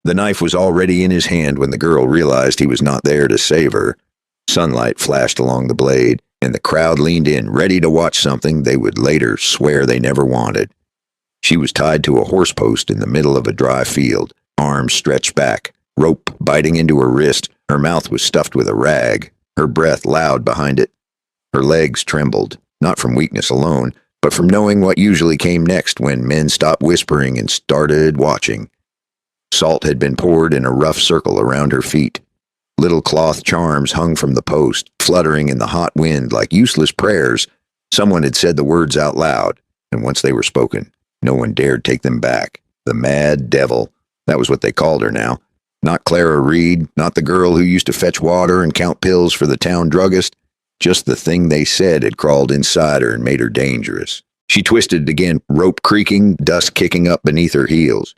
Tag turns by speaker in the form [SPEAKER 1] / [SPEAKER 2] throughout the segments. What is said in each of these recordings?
[SPEAKER 1] The knife was already in his hand when the girl realized he was not there to save her. Sunlight flashed along the blade, and the crowd leaned in, ready to watch something they would later swear they never wanted. She was tied to a horse post in the middle of a dry field, arms stretched back, rope biting into her wrist. Her mouth was stuffed with a rag, her breath loud behind it. Her legs trembled, not from weakness alone, but from knowing what usually came next when men stopped whispering and started watching. Salt had been poured in a rough circle around her feet. Little cloth charms hung from the post, fluttering in the hot wind like useless prayers. Someone had said the words out loud, and once they were spoken, no one dared take them back. The Mad Devil, that was what they called her now. Not Clara Reed, not the girl who used to fetch water and count pills for the town druggist. Just the thing they said had crawled inside her and made her dangerous. She twisted again, rope creaking, dust kicking up beneath her heels.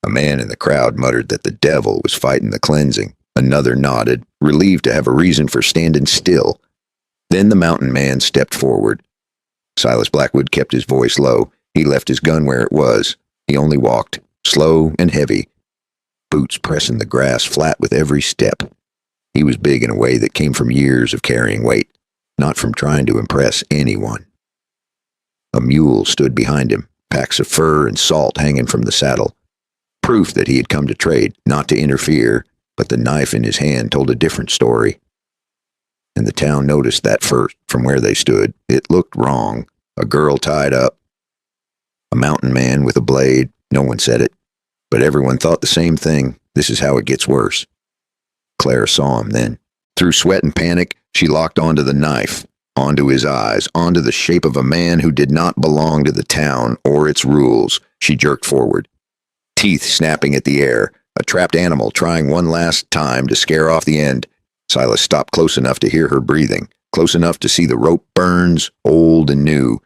[SPEAKER 1] A man in the crowd muttered that the devil was fighting the cleansing. Another nodded, relieved to have a reason for standing still. Then the mountain man stepped forward. Silas Blackwood kept his voice low. He left his gun where it was. He only walked, slow and heavy, boots pressing the grass flat with every step. He was big in a way that came from years of carrying weight, not from trying to impress anyone. A mule stood behind him, packs of fur and salt hanging from the saddle. Proof that he had come to trade, not to interfere, but the knife in his hand told a different story. And the town noticed that first, from where they stood. It looked wrong. A girl tied up. A mountain man with a blade. No one said it, but everyone thought the same thing. This is how it gets worse. Clara saw him then. Through sweat and panic, she locked onto the knife, onto his eyes, onto the shape of a man who did not belong to the town or its rules. She jerked forward, teeth snapping at the air, a trapped animal trying one last time to scare off the end. Silas stopped close enough to hear her breathing, close enough to see the rope burns, old and new,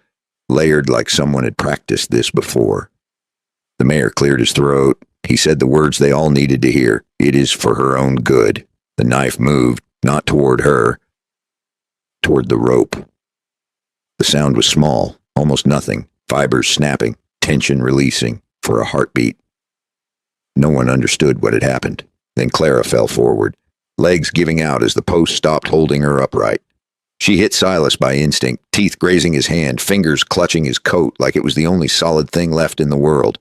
[SPEAKER 1] layered like someone had practiced this before. The mayor cleared his throat. He said the words they all needed to hear. It is for her own good. The knife moved, not toward her, toward the rope. The sound was small, almost nothing, fibers snapping, tension releasing, for a heartbeat. No one understood what had happened. Then Clara fell forward, legs giving out as the post stopped holding her upright. She hit Silas by instinct, teeth grazing his hand, fingers clutching his coat like it was the only solid thing left in the world.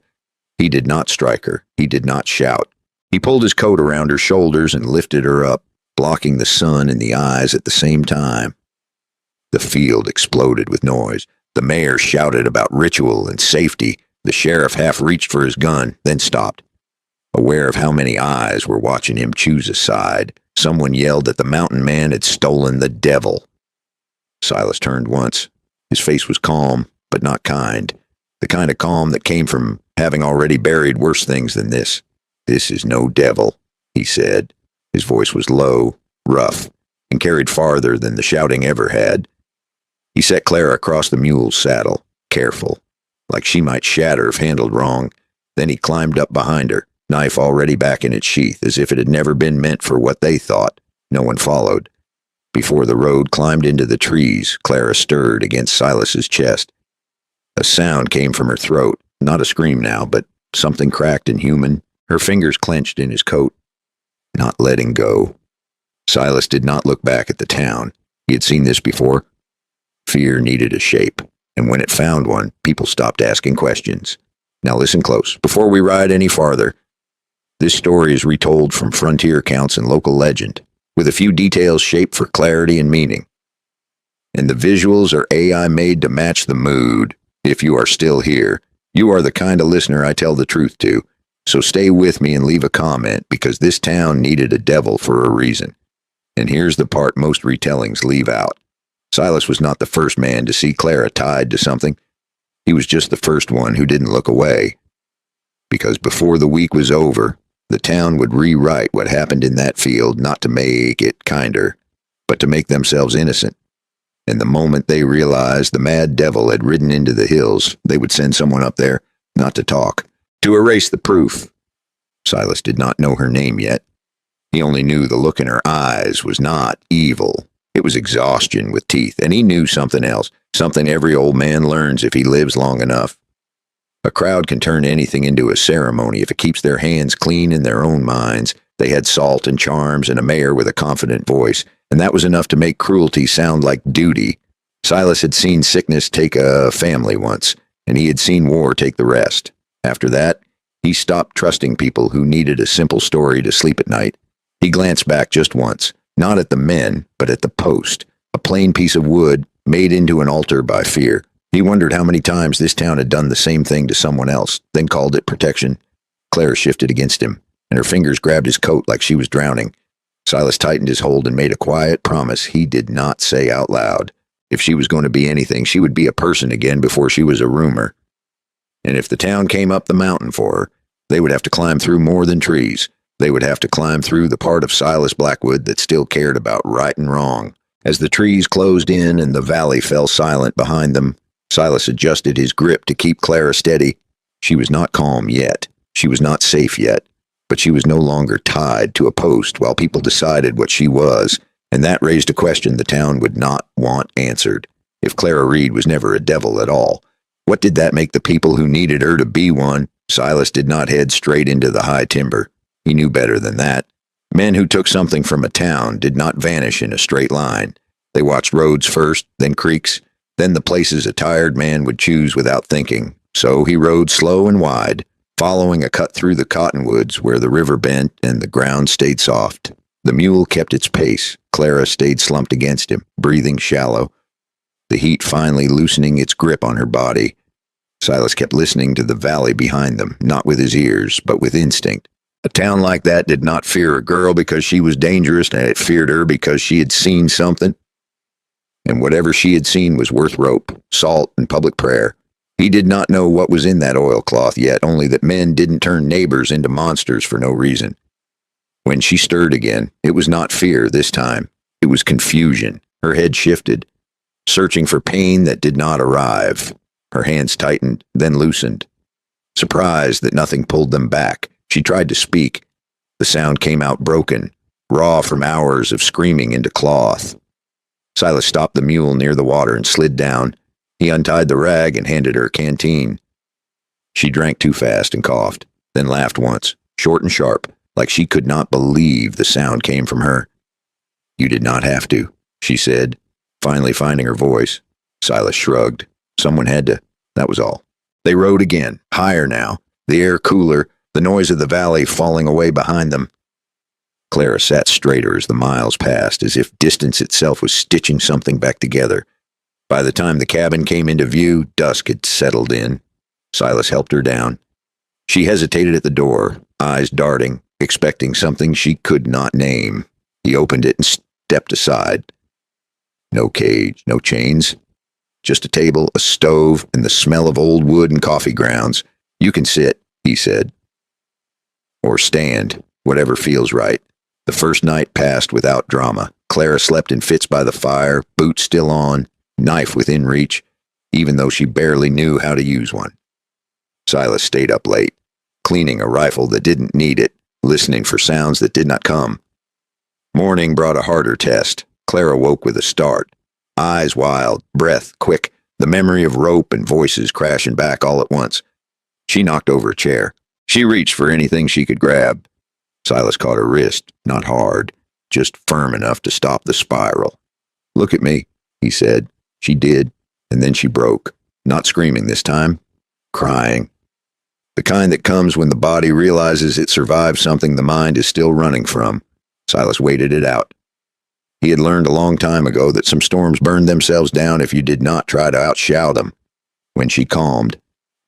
[SPEAKER 1] He did not strike her. He did not shout. He pulled his coat around her shoulders and lifted her up, blocking the sun and the eyes at the same time. The field exploded with noise. The mayor shouted about ritual and safety. The sheriff half reached for his gun, then stopped. Aware of how many eyes were watching him choose a side, someone yelled that the mountain man had stolen the devil. Silas turned once. His face was calm, but not kind. The kind of calm that came from having already buried worse things than this. "This is no devil," he said. His voice was low, rough, and carried farther than the shouting ever had. He set Clara across the mule's saddle, careful, like she might shatter if handled wrong. Then he climbed up behind her, knife already back in its sheath, as if it had never been meant for what they thought. No one followed. Before the road climbed into the trees, Clara stirred against Silas's chest. A sound came from her throat, not a scream now, but something cracked and human. Her fingers clenched in his coat, not letting go. Silas did not look back at the town. He had seen this before. Fear needed a shape, and when it found one, people stopped asking questions. Now listen close. Before we ride any farther, this story is retold from frontier accounts and local legend, with a few details shaped for clarity and meaning. And the visuals are AI made to match the mood. If you are still here, you are the kind of listener I tell the truth to. So stay with me and leave a comment, because this town needed a devil for a reason. And here's the part most retellings leave out. Silas was not the first man to see Clara tied to something. He was just the first one who didn't look away. Because before the week was over, the town would rewrite what happened in that field, not to make it kinder, but to make themselves innocent. And the moment they realized the mad devil had ridden into the hills, they would send someone up there, not to talk, to erase the proof. Silas did not know her name yet. He only knew the look in her eyes was not evil. It was exhaustion with teeth, and he knew something else, something every old man learns if he lives long enough. A crowd can turn anything into a ceremony if it keeps their hands clean in their own minds. They had salt and charms and a mayor with a confident voice, and that was enough to make cruelty sound like duty. Silas had seen sickness take a family once, and he had seen war take the rest. After that, he stopped trusting people who needed a simple story to sleep at night. He glanced back just once, not at the men, but at the post, a plain piece of wood made into an altar by fear. He wondered how many times this town had done the same thing to someone else, then called it protection. Clara shifted against him, and her fingers grabbed his coat like she was drowning. Silas tightened his hold and made a quiet promise he did not say out loud. If she was going to be anything, she would be a person again before she was a rumor. And if the town came up the mountain for her, they would have to climb through more than trees. They would have to climb through the part of Silas Blackwood that still cared about right and wrong. As the trees closed in and the valley fell silent behind them, Silas adjusted his grip to keep Clara steady. She was not calm yet. She was not safe yet. But she was no longer tied to a post while people decided what she was, and that raised a question the town would not want answered. If Clara Reed was never a devil at all, what did that make the people who needed her to be one? Silas did not head straight into the high timber. He knew better than that. Men who took something from a town did not vanish in a straight line. They watched roads first, then creeks, then the places a tired man would choose without thinking. So he rode slow and wide, following a cut through the cottonwoods where the river bent and the ground stayed soft. The mule kept its pace. Clara stayed slumped against him, breathing shallow, the heat finally loosening its grip on her body. Silas kept listening to the valley behind them, not with his ears, but with instinct. A town like that did not fear a girl because she was dangerous, and it feared her because she had seen something. And whatever she had seen was worth rope, salt, and public prayer. He did not know what was in that oilcloth yet, only that men didn't turn neighbors into monsters for no reason. When she stirred again, it was not fear this time. It was confusion. Her head shifted, searching for pain that did not arrive. Her hands tightened, then loosened. Surprised that nothing pulled them back, she tried to speak. The sound came out broken, raw from hours of screaming into cloth. Silas stopped the mule near the water and slid down. He untied the rag and handed her a canteen. She drank too fast and coughed, then laughed once, short and sharp, like she could not believe the sound came from her. "You did not have to," she said, finally finding her voice. Silas shrugged. Someone had to, that was all. They rode again, higher now, the air cooler, the noise of the valley falling away behind them. Clara sat straighter as the miles passed, as if distance itself was stitching something back together. By the time the cabin came into view, dusk had settled in. Silas helped her down. She hesitated at the door, eyes darting, expecting something she could not name. He opened it and stepped aside. No cage, no chains. Just a table, a stove, and the smell of old wood and coffee grounds. "You can sit," he said. "Or stand, whatever feels right." The first night passed without drama. Clara slept in fits by the fire, boots still on, knife within reach, even though she barely knew how to use one. Silas stayed up late, cleaning a rifle that didn't need it, listening for sounds that did not come. Morning brought a harder test. Clara woke with a start. Eyes wild, breath quick, the memory of rope and voices crashing back all at once. She knocked over a chair. She reached for anything she could grab. Silas caught her wrist, not hard, just firm enough to stop the spiral. "Look at me," he said. She did, and then she broke. Not screaming this time, crying. The kind that comes when the body realizes it survived something the mind is still running from. Silas waited it out. He had learned a long time ago that some storms burned themselves down if you did not try to outshout them. When she calmed,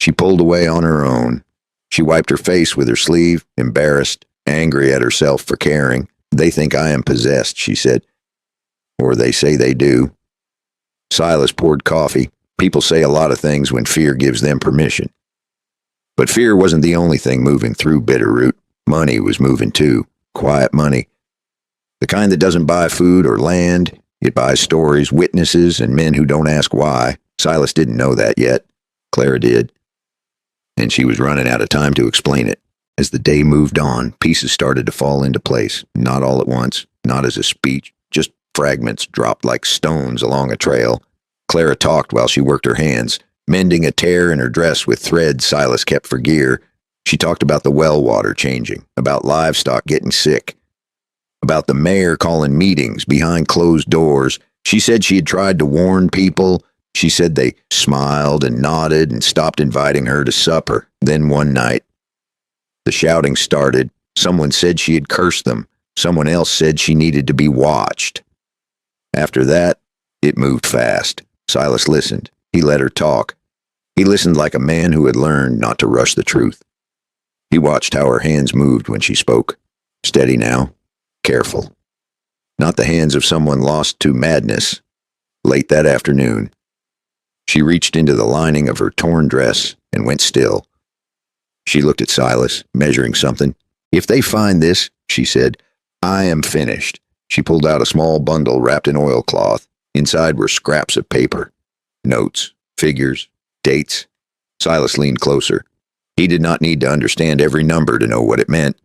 [SPEAKER 1] she pulled away on her own. She wiped her face with her sleeve, embarrassed, angry at herself for caring. "They think I am possessed," she said. "Or they say they do." Silas poured coffee. People say a lot of things when fear gives them permission. But fear wasn't the only thing moving through Bitterroot. Money was moving too. Quiet money. The kind that doesn't buy food or land. It buys stories, witnesses, and men who don't ask why. Silas didn't know that yet. Clara did. And she was running out of time to explain it. As the day moved on, pieces started to fall into place. Not all at once, not as a speech, just fragments dropped like stones along a trail. Clara talked while she worked her hands. Mending a tear in her dress with thread Silas kept for gear, she talked about the well water changing, about livestock getting sick, about the mayor calling meetings behind closed doors. She said she had tried to warn people. She said they smiled and nodded and stopped inviting her to supper. Then one night, the shouting started. Someone said she had cursed them. Someone else said she needed to be watched. After that, it moved fast. Silas listened. He let her talk. He listened like a man who had learned not to rush the truth. He watched how her hands moved when she spoke. Steady now. Careful. Not the hands of someone lost to madness. Late that afternoon, she reached into the lining of her torn dress and went still. She looked at Silas, measuring something. "If they find this," she said, "I am finished." She pulled out a small bundle wrapped in oilcloth. Inside were scraps of paper, notes, figures, dates. Silas leaned closer. He did not need to understand every number to know what it meant.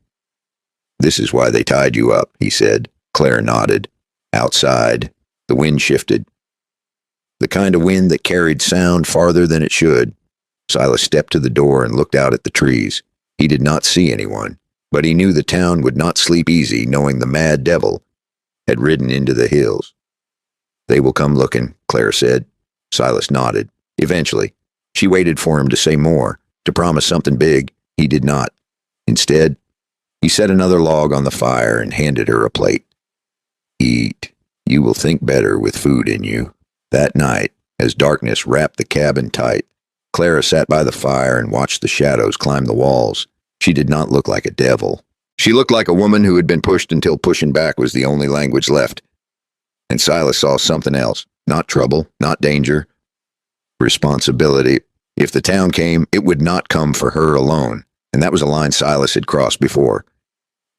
[SPEAKER 1] "This is why they tied you up," he said. Claire nodded. Outside, the wind shifted. The kind of wind that carried sound farther than it should. Silas stepped to the door and looked out at the trees. He did not see anyone, but he knew the town would not sleep easy knowing the mad devil had ridden into the hills. "They will come looking," Claire said. Silas nodded. Eventually, she waited for him to say more, to promise something big. He did not. Instead, he set another log on the fire and handed her a plate. "Eat. You will think better with food in you." That night, as darkness wrapped the cabin tight, Clara sat by the fire and watched the shadows climb the walls. She did not look like a devil. She looked like a woman who had been pushed until pushing back was the only language left. And Silas saw something else. Not trouble, not danger. Responsibility. If the town came, it would not come for her alone. And that was a line Silas had crossed before.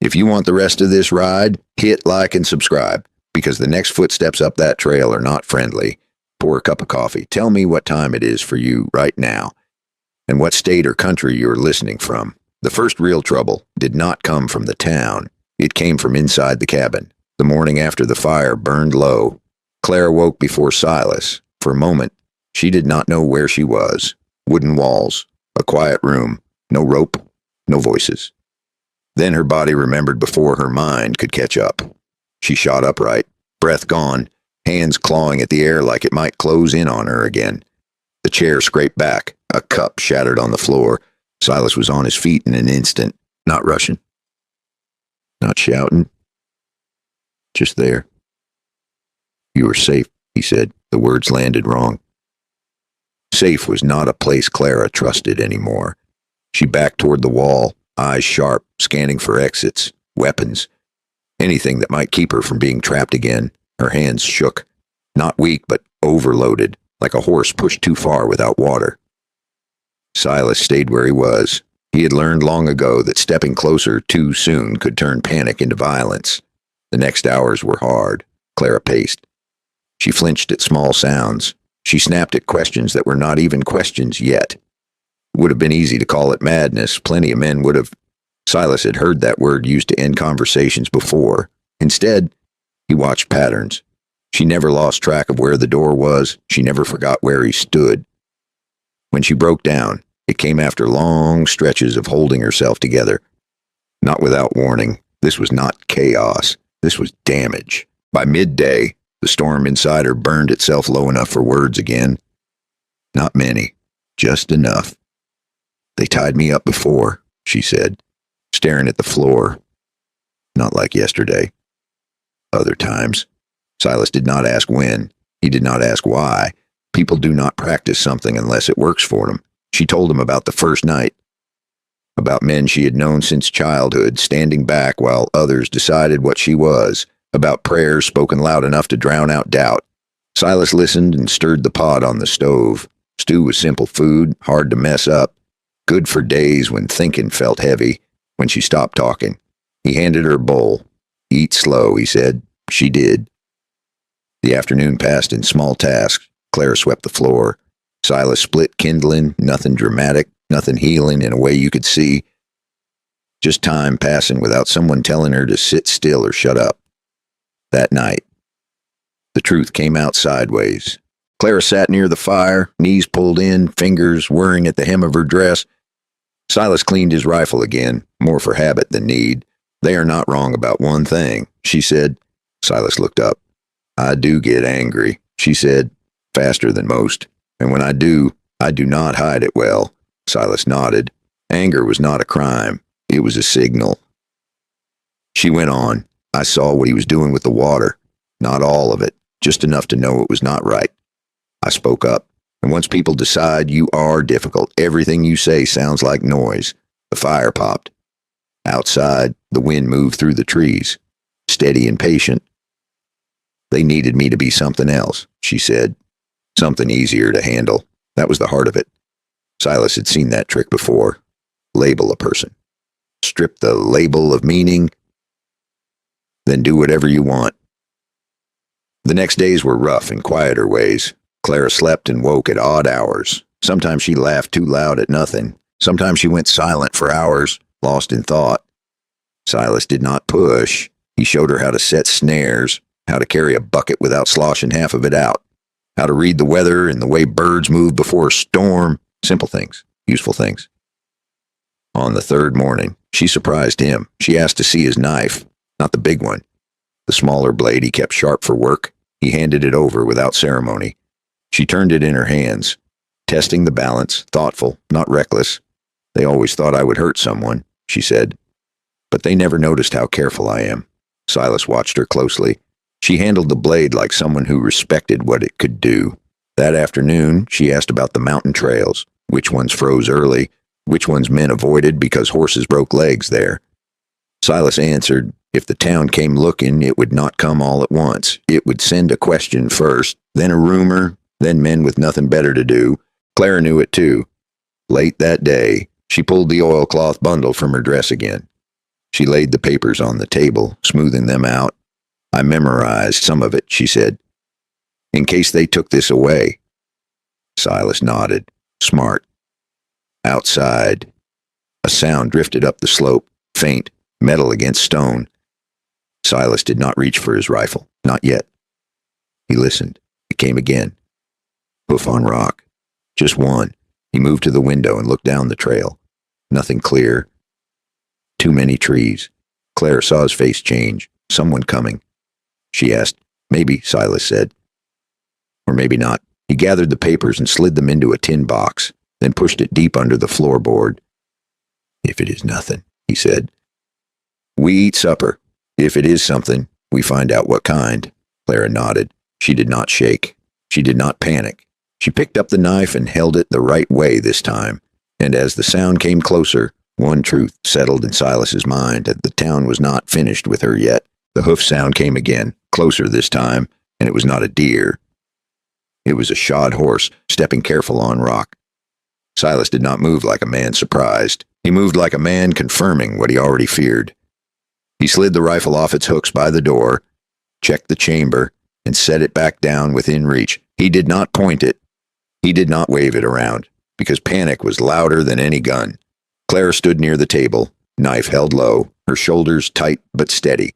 [SPEAKER 1] If you want the rest of this ride, hit like and subscribe, because the next footsteps up that trail are not friendly. Pour a cup of coffee. Tell me what time it is for you right now, and what state or country you're listening from. The first real trouble did not come from the town. It came from inside the cabin. The morning after the fire burned low, Claire woke before Silas. For a moment, she did not know where she was. Wooden walls, a quiet room, no rope, no voices. Then her body remembered before her mind could catch up. She shot upright, breath gone, hands clawing at the air like it might close in on her again. The chair scraped back, a cup shattered on the floor. Silas was on his feet in an instant, not rushing, not shouting, just there. "You are safe," he said. The words landed wrong. Safe was not a place Clara trusted anymore. She backed toward the wall, eyes sharp, scanning for exits, weapons, anything that might keep her from being trapped again. Her hands shook, not weak but overloaded, like a horse pushed too far without water. Silas stayed where he was. He had learned long ago that stepping closer too soon could turn panic into violence. The next hours were hard. Clara paced. She flinched at small sounds. She snapped at questions that were not even questions yet. It would have been easy to call it madness. Plenty of men would have. Silas had heard that word used to end conversations before. Instead, he watched patterns. She never lost track of where the door was. She never forgot where he stood. When she broke down, it came after long stretches of holding herself together. Not without warning. This was not chaos. This was damage. By midday, the storm inside her burned itself low enough for words again. Not many. Just enough. "They tied me up before," she said, staring at the floor. "Not like yesterday. Other times." Silas did not ask when. He did not ask why. People do not practice something unless it works for them. She told him about the first night, about men she had known since childhood, standing back while others decided what she was, about prayers spoken loud enough to drown out doubt. Silas listened and stirred the pot on the stove. Stew was simple food, hard to mess up, good for days when thinking felt heavy. When she stopped talking, he handed her a bowl. "Eat slow," he said. She did. The afternoon passed in small tasks. Claire swept the floor. Silas split kindling, nothing dramatic, nothing healing in a way you could see. Just time passing without someone telling her to sit still or shut up. That night, the truth came out sideways. Clara sat near the fire, knees pulled in, fingers whirring at the hem of her dress. Silas cleaned his rifle again, more for habit than need. They are not wrong about one thing, she said. Silas looked up. I do get angry, she said, faster than most. And when I do not hide it well. Silas nodded. Anger was not a crime. It was a signal. She went on. I saw what he was doing with the water. Not all of it, just enough to know it was not right. I spoke up. And once people decide you are difficult, everything you say sounds like noise. The fire popped. Outside, the wind moved through the trees, steady and patient. They needed me to be something else, she said. Something easier to handle. That was the heart of it. Silas had seen that trick before. Label a person. Strip the label of meaning, then do whatever you want. The next days were rough in quieter ways. Clara slept and woke at odd hours. Sometimes she laughed too loud at nothing. Sometimes she went silent for hours, lost in thought. Silas did not push. He showed her how to set snares, how to carry a bucket without sloshing half of it out, how to read the weather and the way birds move before a storm. Simple things, useful things. On the third morning, she surprised him. She asked to see his knife, not the big one. The smaller blade he kept sharp for work. He handed it over without ceremony. She turned it in her hands, testing the balance, thoughtful, not reckless. They always thought I would hurt someone, she said. But they never noticed how careful I am. Silas watched her closely. She handled the blade like someone who respected what it could do. That afternoon, she asked about the mountain trails, which ones froze early, which ones men avoided because horses broke legs there. Silas answered, if the town came looking, it would not come all at once. It would send a question first, then a rumor, then men with nothing better to do. Clara knew it too. Late that day, she pulled the oilcloth bundle from her dress again. She laid the papers on the table, smoothing them out. I memorized some of it, she said, in case they took this away. Silas nodded. Smart. Outside, a sound drifted up the slope, faint, metal against stone. Silas did not reach for his rifle, not yet. He listened. It came again. Hoof on rock. Just one. He moved to the window and looked down the trail. Nothing clear. Too many trees. Clara saw his face change. Someone coming. She asked. Maybe, Silas said. Or maybe not. He gathered the papers and slid them into a tin box, then pushed it deep under the floorboard. If it is nothing, he said. We eat supper. If it is something, we find out what kind. Clara nodded. She did not shake. She did not panic. She picked up the knife and held it the right way this time. And as the sound came closer, one truth settled in Silas's mind, that the town was not finished with her yet. The hoof sound came again, closer this time, and it was not a deer. It was a shod horse, stepping careful on rock. Silas did not move like a man surprised. He moved like a man confirming what he already feared. He slid the rifle off its hooks by the door, checked the chamber, and set it back down within reach. He did not point it. He did not wave it around, because panic was louder than any gun. Clara stood near the table, knife held low, her shoulders tight but steady.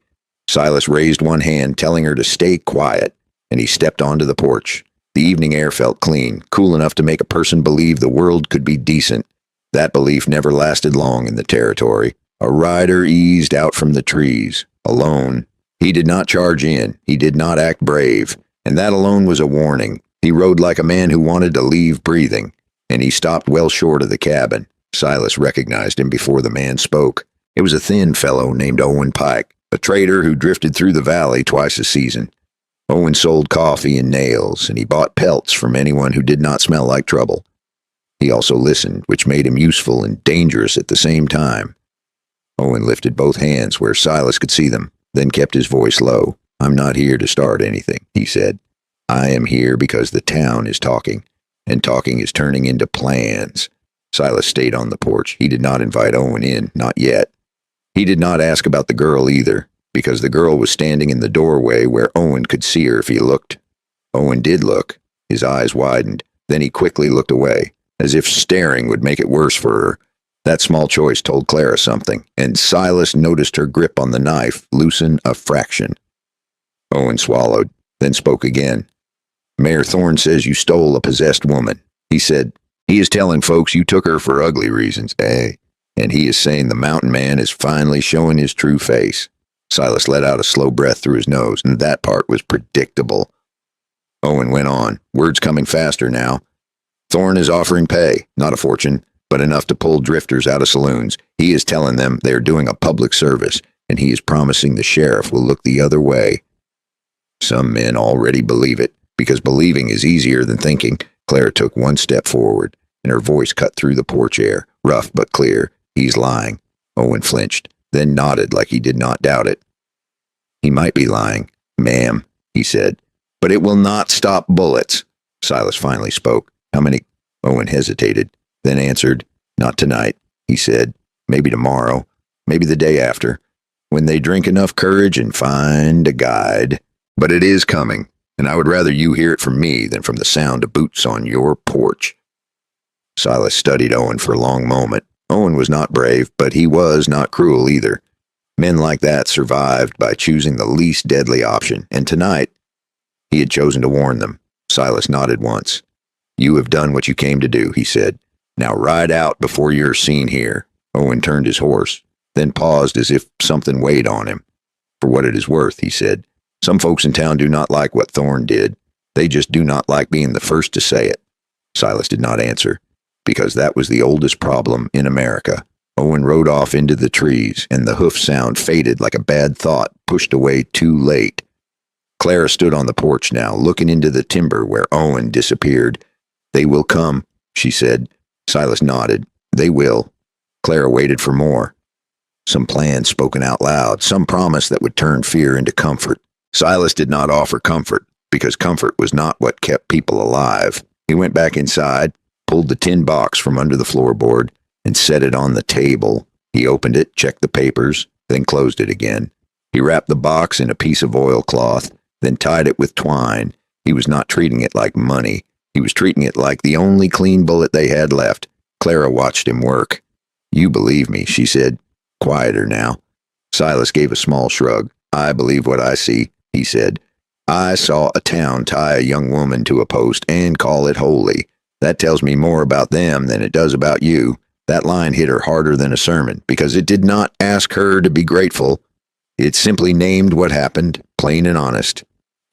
[SPEAKER 1] Silas raised one hand, telling her to stay quiet, and he stepped onto the porch. The evening air felt clean, cool enough to make a person believe the world could be decent. That belief never lasted long in the territory. A rider eased out from the trees, alone. He did not charge in. He did not act brave, and that alone was a warning. He rode like a man who wanted to leave breathing, and he stopped well short of the cabin. Silas recognized him before the man spoke. It was a thin fellow named Owen Pike, a trader who drifted through the valley twice a season. Owen sold coffee and nails, and he bought pelts from anyone who did not smell like trouble. He also listened, which made him useful and dangerous at the same time. Owen lifted both hands where Silas could see them, then kept his voice low. I'm not here to start anything, he said. I am here because the town is talking, and talking is turning into plans. Silas stayed on the porch. He did not invite Owen in, not yet. He did not ask about the girl either, because the girl was standing in the doorway where Owen could see her if he looked. Owen did look. His eyes widened. Then he quickly looked away, as if staring would make it worse for her. That small choice told Clara something, and Silas noticed her grip on the knife loosen a fraction. Owen swallowed, then spoke again. Mayor Thorne says you stole a possessed woman. He said he is telling folks you took her for ugly reasons, eh? And he is saying the mountain man is finally showing his true face. Silas let out a slow breath through his nose, and that part was predictable. Owen went on, words coming faster now. Thorne is offering pay, not a fortune, but enough to pull drifters out of saloons. He is telling them they are doing a public service, and he is promising the sheriff will look the other way. Some men already believe it, because believing is easier than thinking. Clara took one step forward, and her voice cut through the porch air, rough but clear. He's lying. Owen flinched, then nodded like he did not doubt it. He might be lying, ma'am, he said, but it will not stop bullets. Silas finally spoke. How many? Owen hesitated, then answered, not tonight, he said. Maybe tomorrow, maybe the day after, when they drink enough courage and find a guide. But it is coming, and I would rather you hear it from me than from the sound of boots on your porch. Silas studied Owen for a long moment. Owen was not brave, but he was not cruel either. Men like that survived by choosing the least deadly option, and tonight, he had chosen to warn them. Silas nodded once. You have done what you came to do, he said. Now ride out before you're seen here. Owen turned his horse, then paused as if something weighed on him. For what it is worth, he said. Some folks in town do not like what Thorne did. They just do not like being the first to say it. Silas did not answer, because that was the oldest problem in America. Owen rode off into the trees, and the hoof sound faded like a bad thought pushed away too late. Clara stood on the porch now, looking into the timber where Owen disappeared. They will come, she said. Silas nodded. They will. Clara waited for more. Some plan spoken out loud, some promise that would turn fear into comfort. Silas did not offer comfort, because comfort was not what kept people alive. He went back inside, pulled the tin box from under the floorboard, and set it on the table. He opened it, checked the papers, then closed it again. He wrapped the box in a piece of oilcloth, then tied it with twine. He was not treating it like money. He was treating it like the only clean bullet they had left. Clara watched him work. You believe me, she said, quieter now. Silas gave a small shrug. I believe what I see, he said. I saw a town tie a young woman to a post and call it holy. That tells me more about them than it does about you. That line hit her harder than a sermon, because it did not ask her to be grateful. It simply named what happened, plain and honest.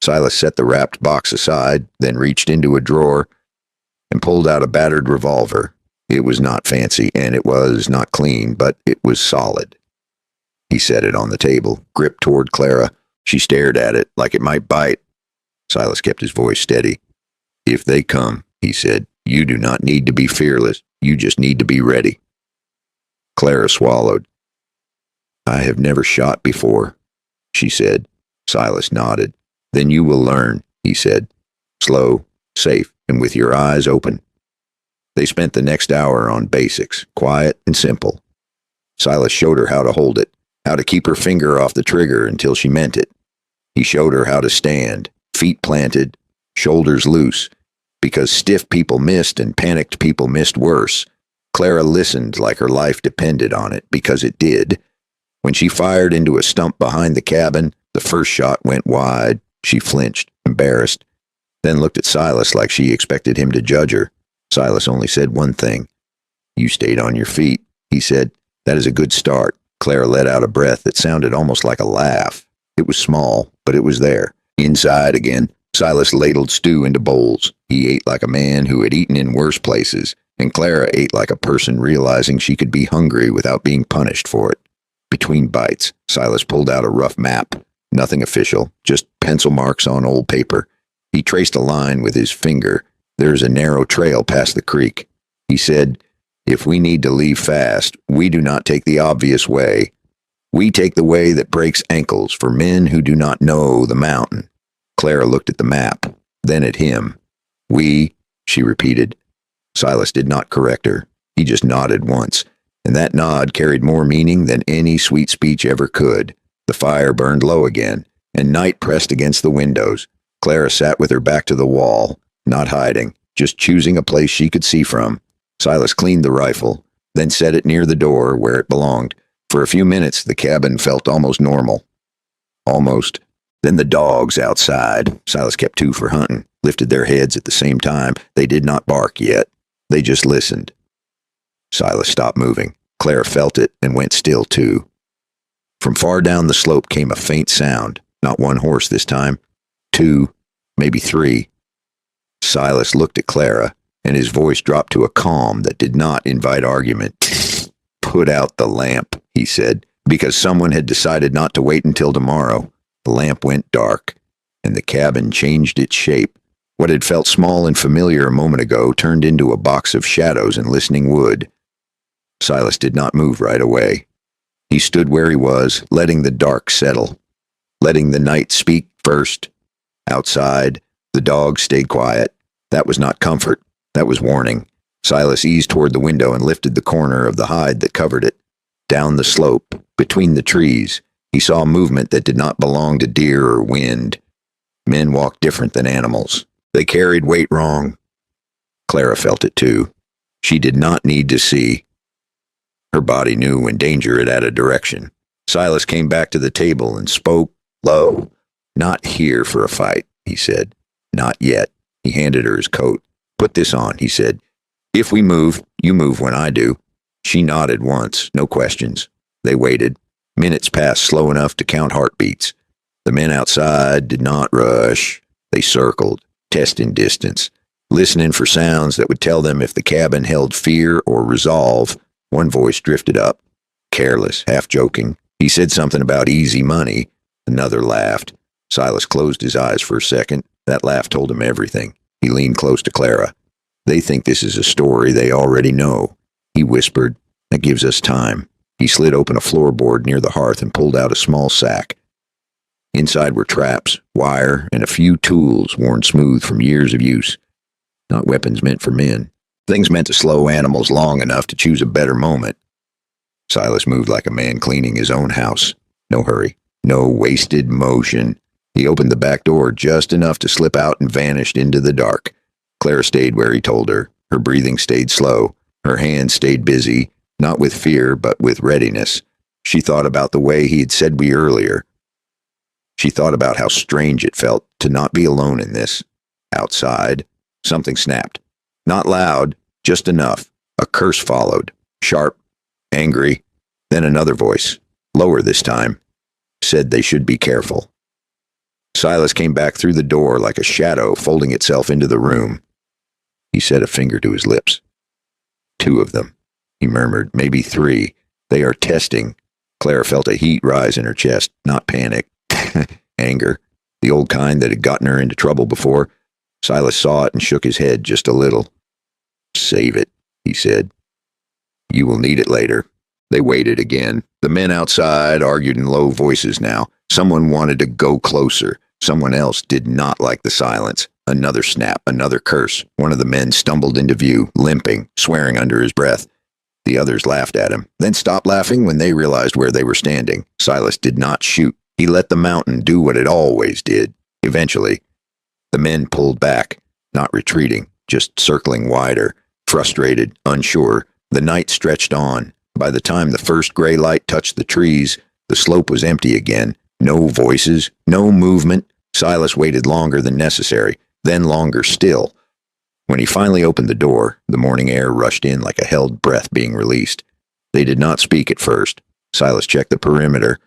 [SPEAKER 1] Silas set the wrapped box aside, then reached into a drawer and pulled out a battered revolver. It was not fancy, and it was not clean, but it was solid. He set it on the table, gripped toward Clara. She stared at it like it might bite. Silas kept his voice steady. If they come, he said, you do not need to be fearless. You just need to be ready. Clara swallowed. I have never shot before, she said. Silas nodded. Then you will learn, he said. Slow, safe, and with your eyes open. They spent the next hour on basics, quiet and simple. Silas showed her how to hold it, how to keep her finger off the trigger until she meant it. He showed her how to stand, feet planted, shoulders loose, because stiff people missed and panicked people missed worse. Clara listened like her life depended on it, because it did. When she fired into a stump behind the cabin, the first shot went wide. She flinched, embarrassed, then looked at Silas like she expected him to judge her. Silas only said one thing. You stayed on your feet, he said. That is a good start. Clara let out a breath that sounded almost like a laugh. It was small, but it was there. Inside again, Silas ladled stew into bowls. He ate like a man who had eaten in worse places, and Clara ate like a person realizing she could be hungry without being punished for it. Between bites, Silas pulled out a rough map. Nothing official, just pencil marks on old paper. He traced a line with his finger. There's a narrow trail past the creek. He said, if we need to leave fast, we do not take the obvious way. We take the way that breaks ankles for men who do not know the mountain. Clara looked at the map, then at him. We, she repeated. Silas did not correct her. He just nodded once, and that nod carried more meaning than any sweet speech ever could. The fire burned low again, and night pressed against the windows. Clara sat with her back to the wall, not hiding, just choosing a place she could see from. Silas cleaned the rifle, then set it near the door where it belonged. For a few minutes, the cabin felt almost normal. Almost. Then the dogs outside. Silas kept two for hunting. lifted their heads at the same time. They did not bark yet. They just listened. Silas stopped moving. Clara felt it and went still too. From far down the slope came a faint sound. Not one horse this time. Two, maybe three. Silas looked at Clara, and his voice dropped to a calm that did not invite argument. "Put out the lamp," he said, because someone had decided not to wait until tomorrow. The lamp went dark, and the cabin changed its shape. What had felt small and familiar a moment ago turned into a box of shadows and listening wood. Silas did not move right away. He stood where he was, letting the dark settle, letting the night speak first. Outside, the dog stayed quiet. That was not comfort. That was warning. Silas eased toward the window and lifted the corner of the hide that covered it. Down the slope, between the trees, he saw movement that did not belong to deer or wind. Men walked different than animals. They carried weight wrong. Clara felt it too. She did not need to see. Her body knew when danger had had a direction. Silas came back to the table and spoke low. "Not here for a fight," he said. "Not yet." He handed her his coat. "Put this on," he said. "If we move, you move when I do." She nodded once, no questions. They waited. Minutes passed slow enough to count heartbeats. The men outside did not rush. They circled, testing distance, listening for sounds that would tell them if the cabin held fear or resolve. One voice drifted up, careless, half-joking. He said something about easy money. Another laughed. Silas closed his eyes for a second. That laugh told him everything. He leaned close to Clara. "They think this is a story they already know," he whispered. "That gives us time." He slid open a floorboard near the hearth and pulled out a small sack. Inside were traps, wire, and a few tools worn smooth from years of use. Not weapons meant for men. Things meant to slow animals long enough to choose a better moment. Silas moved like a man cleaning his own house. No hurry. No wasted motion. He opened the back door just enough to slip out and vanished into the dark. Clara stayed where he told her. Her breathing stayed slow. Her hands stayed busy, not with fear, but with readiness. She thought about the way he had said we earlier. She thought about how strange it felt to not be alone in this. Outside, something snapped. Not loud, just enough. A curse followed. Sharp, angry. Then another voice, lower this time, said they should be careful. Silas came back through the door like a shadow folding itself into the room. He set a finger to his lips. "Two of them," he murmured, "maybe three. They are testing." Clara felt a heat rise in her chest, not panic. Anger, the old kind that had gotten her into trouble before. Silas saw it and shook his head just a little. "Save it," he said. "You will need it later." They waited again. The men outside argued in low voices now. Someone wanted to go closer. Someone else did not like the silence. Another snap, another curse. One of the men stumbled into view, limping, swearing under his breath. The others laughed at him, then stopped laughing when they realized where they were standing. Silas did not shoot. He let the mountain do what it always did. Eventually, the men pulled back, not retreating, just circling wider, frustrated, unsure. The night stretched on. By the time the first gray light touched the trees, the slope was empty again. No voices, no movement. Silas waited longer than necessary, then longer still. When he finally opened the door, the morning air rushed in like a held breath being released. They did not speak at first. Silas checked the perimeter.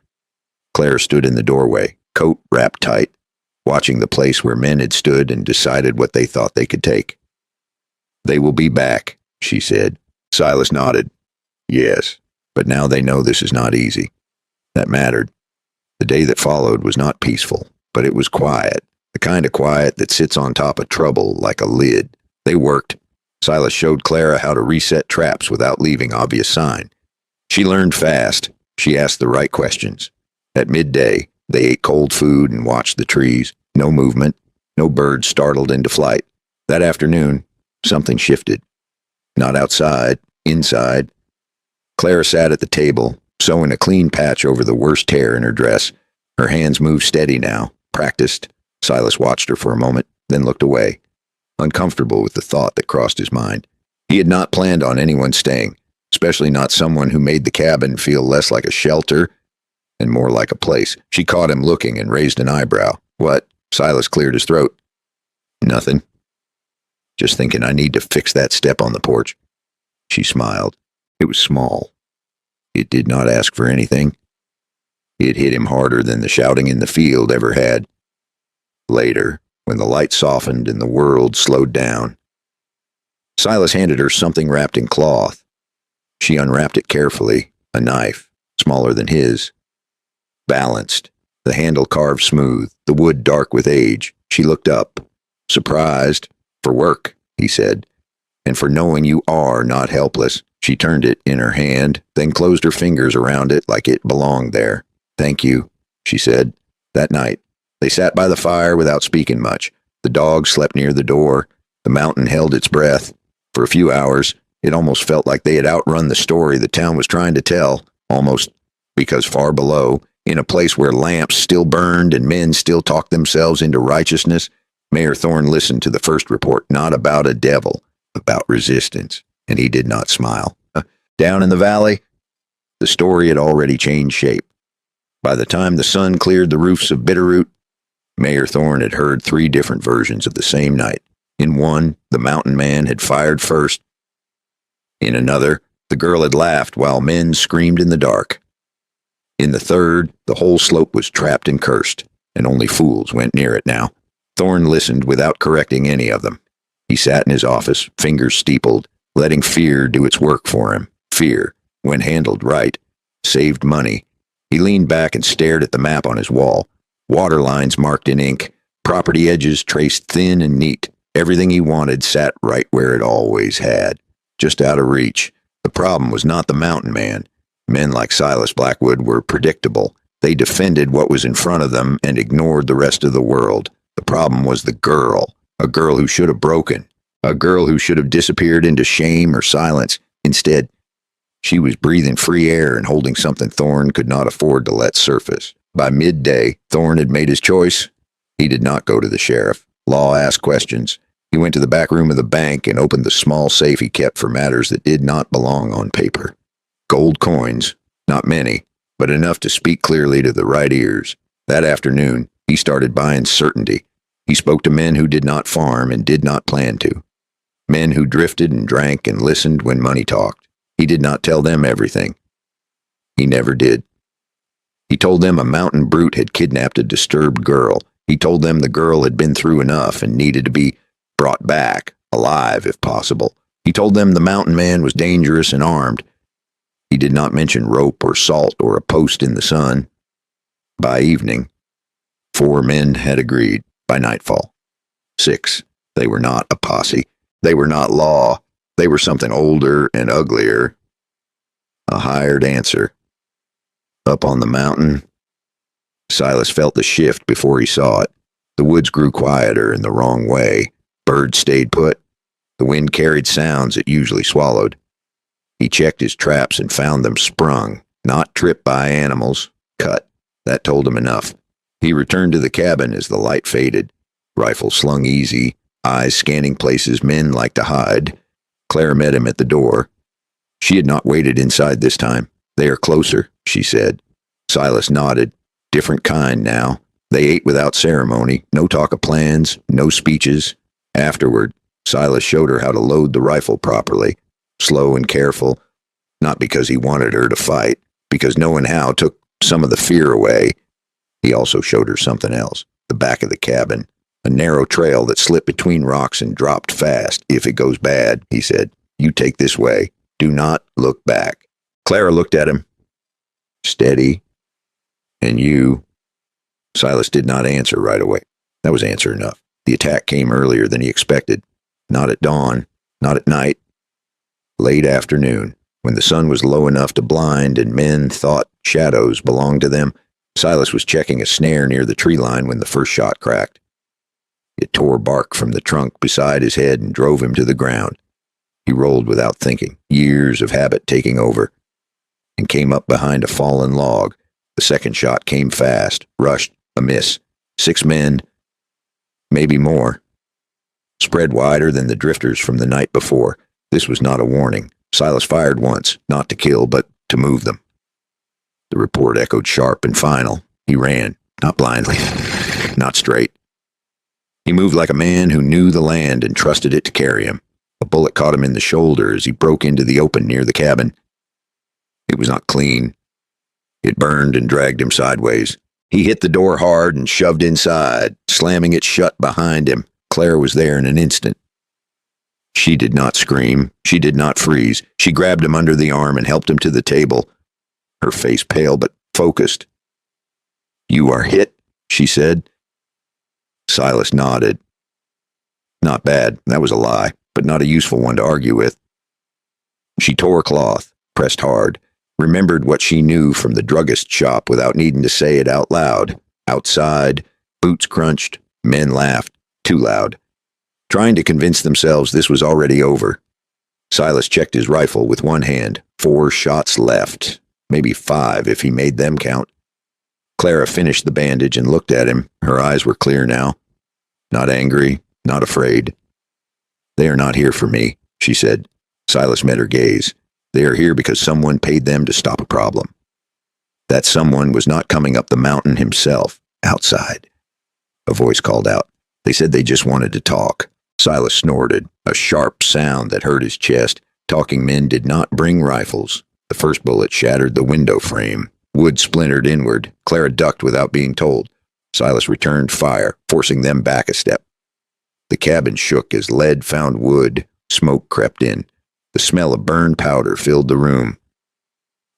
[SPEAKER 1] Claire stood in the doorway, coat wrapped tight, watching the place where men had stood and decided what they thought they could take. "They will be back," she said. Silas nodded. "Yes, but now they know this is not easy." That mattered. The day that followed was not peaceful, but it was quiet, the kind of quiet that sits on top of trouble like a lid. They worked. Silas showed Clara how to reset traps without leaving obvious sign. She learned fast. She asked the right questions. At midday, they ate cold food and watched the trees. No movement, no birds startled into flight. That afternoon, something shifted. Not outside, inside. Clara sat at the table, sewing a clean patch over the worst tear in her dress. Her hands moved steady now, practiced. Silas watched her for a moment, then looked away, uncomfortable with the thought that crossed his mind. He had not planned on anyone staying, especially not someone who made the cabin feel less like a shelter and more like a place. She caught him looking and raised an eyebrow. "What?" Silas cleared his throat. Nothing. Just thinking I need to fix that step on the porch. She smiled. It was small. It did not ask for anything. It hit him harder than the shouting in the field ever had. Later, when the light softened and the world slowed down, Silas handed her something wrapped in cloth. She unwrapped it carefully, a knife, smaller than his. Balanced, the handle carved smooth, the wood dark with age. She looked up, surprised. For work, he said, and for knowing you are not helpless. She turned it in her hand, then closed her fingers around it like it belonged there. Thank you, she said. That night, they sat by the fire without speaking much. The dog slept near the door. The mountain held its breath. For a few hours, it almost felt like they had outrun the story the town was trying to tell, almost because far below, in a place where lamps still burned and men still talked themselves into righteousness, Mayor Thorne listened to the first report, not about a devil, about resistance, and he did not smile. Down in the valley, the story had already changed shape. By the time the sun cleared the roofs of Bitterroot, Mayor Thorne had heard 3 different versions of the same night. In one, the mountain man had fired first. In another, the girl had laughed while men screamed in the dark. In the third, the whole slope was trapped and cursed, and only fools went near it now. Thorne listened without correcting any of them. He sat in his office, fingers steepled, letting fear do its work for him. Fear, when handled right, saved money. He leaned back and stared at the map on his wall. Water lines marked in ink, property edges traced thin and neat. Everything he wanted sat right where it always had, just out of reach. The problem was not the mountain man. Men like Silas Blackwood were predictable. They defended what was in front of them and ignored the rest of the world. The problem was the girl, a girl who should have broken, a girl who should have disappeared into shame or silence. Instead, she was breathing free air and holding something Thorne could not afford to let surface. By midday, Thorne had made his choice. He did not go to the sheriff. Law asked questions. He went to the back room of the bank and opened the small safe he kept for matters that did not belong on paper. Gold coins, not many, but enough to speak clearly to the right ears. That afternoon, he started buying certainty. He spoke to men who did not farm and did not plan to. Men who drifted and drank and listened when money talked. He did not tell them everything. He never did. He told them a mountain brute had kidnapped a disturbed girl. He told them the girl had been through enough and needed to be brought back, alive if possible. He told them the mountain man was dangerous and armed. He did not mention rope or salt or a post in the sun. By evening, 4 men had agreed. By nightfall, 6. They were not a posse. They were not law. They were something older and uglier. A hired answer. Up on the mountain, Silas felt the shift before he saw it. The woods grew quieter in the wrong way. Birds stayed put. The wind carried sounds it usually swallowed. He checked his traps and found them sprung, not tripped by animals, cut. That told him enough. He returned to the cabin as the light faded, rifle slung easy, eyes scanning places men like to hide. Claire met him at the door. She had not waited inside this time. They are closer, she said. Silas nodded. Different kind now. They ate without ceremony, no talk of plans, no speeches. Afterward, Silas showed her how to load the rifle properly, slow and careful, not because he wanted her to fight, because knowing how took some of the fear away. He also showed her something else, the back of the cabin, a narrow trail that slipped between rocks and dropped fast. If it goes bad, he said, you take this way. Do not look back. Clara looked at him. Steady. And you? Silas did not answer right away. That was answer enough. The attack came earlier than he expected. Not at dawn, not at night. Late afternoon, when the sun was low enough to blind and men thought shadows belonged to them. Silas was checking a snare near the tree line when the first shot cracked. It tore bark from the trunk beside his head and drove him to the ground. He rolled without thinking, years of habit taking over, and came up behind a fallen log. The second shot came fast, rushed, a miss. 6 men, maybe more, spread wider than the drifters from the night before. This was not a warning. Silas fired once, not to kill, but to move them. The report echoed sharp and final. He ran, not blindly, not straight. He moved like a man who knew the land and trusted it to carry him. A bullet caught him in the shoulder as he broke into the open near the cabin. It was not clean. It burned and dragged him sideways. He hit the door hard and shoved inside, slamming it shut behind him. Clara was there in an instant. She did not scream. She did not freeze. She grabbed him under the arm and helped him to the table, her face pale but focused. "You are hit," she said. Silas nodded. Not bad. That was a lie, but not a useful one to argue with. She tore cloth, pressed hard, remembered what she knew from the druggist shop without needing to say it out loud. Outside, boots crunched, men laughed, too loud, trying to convince themselves this was already over. Silas checked his rifle with one hand. 4 shots left, maybe 5 if he made them count. Clara finished the bandage and looked at him. Her eyes were clear now. Not angry, not afraid. "They are not here for me," she said. Silas met her gaze. "They are here because someone paid them to stop a problem." That someone was not coming up the mountain himself. Outside. A voice called out. They said they just wanted to talk. Silas snorted, a sharp sound that hurt his chest. Talking men did not bring rifles. The first bullet shattered the window frame. Wood splintered inward. Clara ducked without being told. Silas returned fire, forcing them back a step. The cabin shook as lead found wood. Smoke crept in. The smell of burned powder filled the room.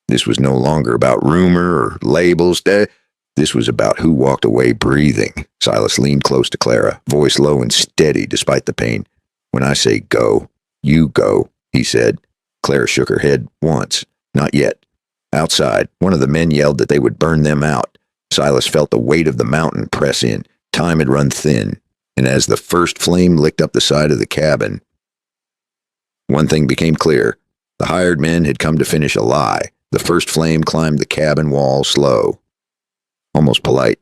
[SPEAKER 1] This was no longer about rumor or labels. This was about who walked away breathing. Silas leaned close to Clara, voice low and steady despite the pain. "When I say go, you go," he said. Clara shook her head once. "Not yet." Outside, one of the men yelled that they would burn them out. Silas felt the weight of the mountain press in. Time had run thin, and as the first flame licked up the side of the cabin, one thing became clear. The hired men had come to finish a lie. The first flame climbed the cabin wall slow, almost polite,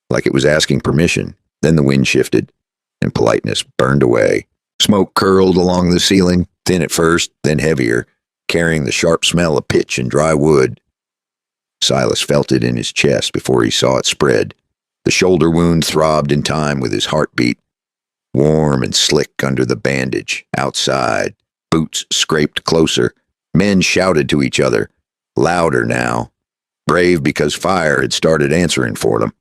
[SPEAKER 1] like it was asking permission. Then the wind shifted, and politeness burned away. Smoke curled along the ceiling, thin at first, then heavier, carrying the sharp smell of pitch and dry wood. Silas felt it in his chest before he saw it spread. The shoulder wound throbbed in time with his heartbeat. Warm and slick under the bandage. Outside, boots scraped closer. Men shouted to each other, louder now. Brave because fire had started answering for them.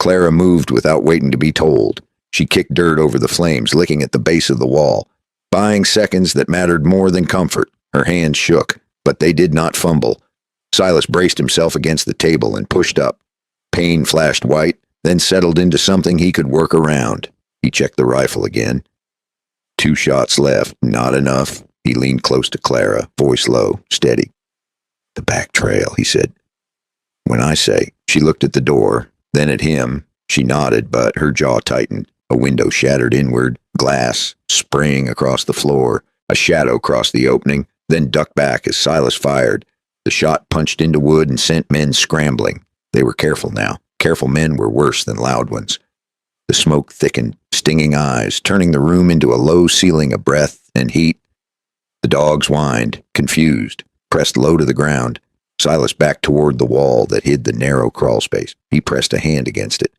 [SPEAKER 1] Clara moved without waiting to be told. She kicked dirt over the flames, licking at the base of the wall, buying seconds that mattered more than comfort. Her hands shook, but they did not fumble. Silas braced himself against the table and pushed up. Pain flashed white, then settled into something he could work around. He checked the rifle again. 2 shots left, not enough. He leaned close to Clara, voice low, steady. "The back trail," he said. "When I say." She looked at the door, then at him. She nodded, but her jaw tightened. A window shattered inward, glass spraying across the floor. A shadow crossed the opening, then ducked back as Silas fired. The shot punched into wood and sent men scrambling. They were careful now. Careful men were worse than loud ones. The smoke thickened, stinging eyes, turning the room into a low ceiling of breath and heat. The dogs whined, confused, pressed low to the ground. Silas backed toward the wall that hid the narrow crawl space. He pressed a hand against it,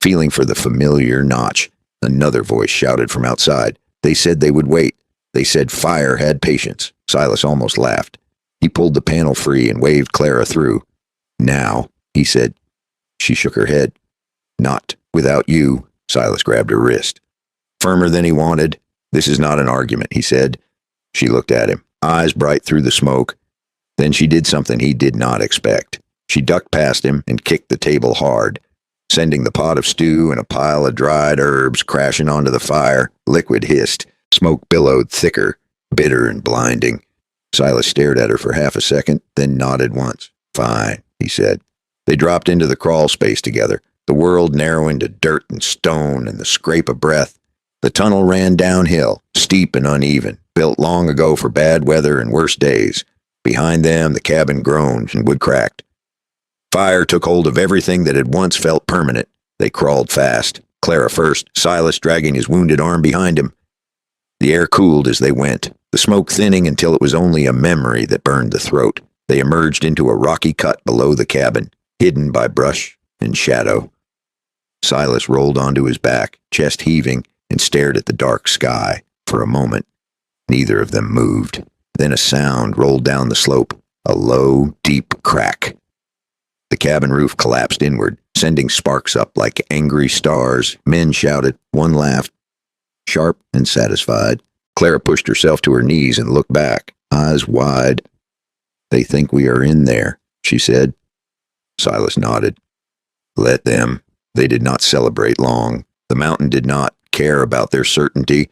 [SPEAKER 1] feeling for the familiar notch. Another voice shouted from outside. They said they would wait. They said fire had patience. Silas almost laughed. He pulled the panel free and waved Clara through. "Now," he said. She shook her head. "Not without you." Silas grabbed her wrist. Firmer than he wanted. "This is not an argument," he said. She looked at him, eyes bright through the smoke. Then she did something he did not expect. She ducked past him and kicked the table hard, sending the pot of stew and a pile of dried herbs crashing onto the fire. Liquid hissed. Smoke billowed thicker, bitter and blinding. Silas stared at her for half a second, then nodded once. "Fine," he said. They dropped into the crawl space together, the world narrowing to dirt and stone and the scrape of breath. The tunnel ran downhill, steep and uneven, built long ago for bad weather and worse days. Behind them, the cabin groaned and wood cracked. Fire took hold of everything that had once felt permanent. They crawled fast, Clara first, Silas dragging his wounded arm behind him. The air cooled as they went, the smoke thinning until it was only a memory that burned the throat. They emerged into a rocky cut below the cabin, hidden by brush and shadow. Silas rolled onto his back, chest heaving, and stared at the dark sky. For a moment, neither of them moved. Then a sound rolled down the slope, a low, deep crack. The cabin roof collapsed inward, sending sparks up like angry stars. Men shouted. One laughed, sharp and satisfied. Clara pushed herself to her knees and looked back, eyes wide. "They think we are in there," she said. Silas nodded. Let them. They did not celebrate long. The mountain did not care about their certainty.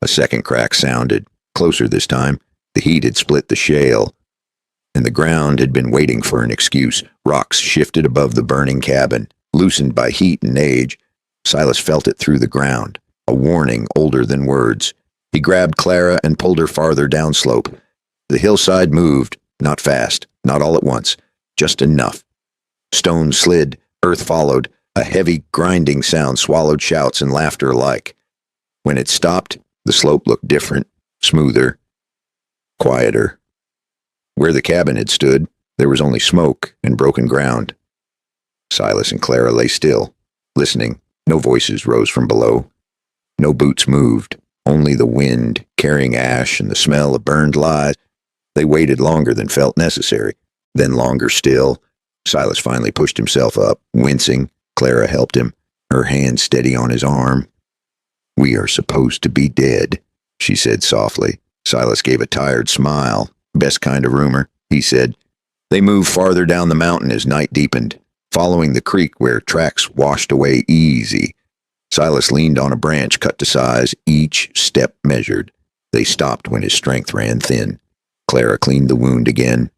[SPEAKER 1] A second crack sounded, closer this time. The heat had split the shale, and the ground had been waiting for an excuse. Rocks shifted above the burning cabin, loosened by heat and age. Silas felt it through the ground, a warning older than words. He grabbed Clara and pulled her farther downslope. The hillside moved, not fast, not all at once, just enough. Stones slid, earth followed. A heavy, grinding sound swallowed shouts and laughter alike. When it stopped, the slope looked different, smoother, quieter. Where the cabin had stood, there was only smoke and broken ground. Silas and Clara lay still, listening. No voices rose from below. No boots moved, only the wind, carrying ash and the smell of burned lies. They waited longer than felt necessary, then longer still. Silas finally pushed himself up, wincing. Clara helped him, her hand steady on his arm. "We are supposed to be dead," she said softly. Silas gave a tired smile. "Best kind of rumor," he said. They moved farther down the mountain as night deepened, following the creek where tracks washed away easy. Silas leaned on a branch cut to size, each step measured. They stopped when his strength ran thin. Clara cleaned the wound again,